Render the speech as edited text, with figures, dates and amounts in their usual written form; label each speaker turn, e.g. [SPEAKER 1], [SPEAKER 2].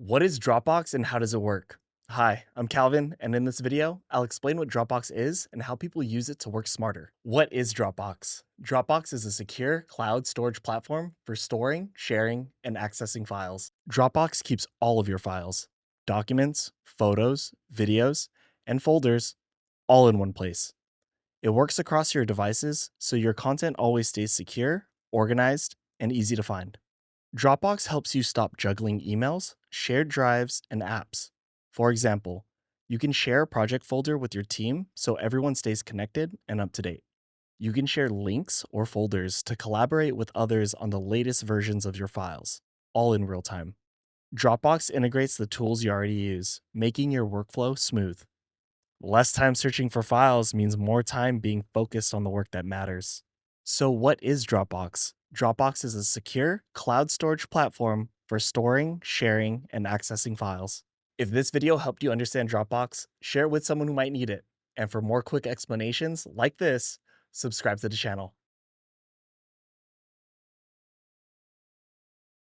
[SPEAKER 1] What is Dropbox and how does it work? Hi, I'm Calvin, and in this video, I'll explain what Dropbox is and how people use it to work smarter. What is Dropbox? Dropbox is a secure cloud storage platform for storing, sharing, and accessing files. Dropbox keeps all of your files, documents, photos, videos, and folders all in one place. It works across your devices, so your content always stays secure, organized, and easy to find. Dropbox helps you stop juggling emails, shared drives, and apps. For example, you can share a project folder with your team so everyone stays connected and up to date. You can share links or folders to collaborate with others on the latest versions of your files, all in real time. Dropbox integrates the tools you already use, making your workflow smooth. Less time searching for files means more time being focused on the work that matters. So, what is Dropbox? Dropbox is a secure cloud storage platform for storing, sharing, and accessing files. If this video helped you understand Dropbox, share it with someone who might need it. And for more quick explanations like this, subscribe to the channel.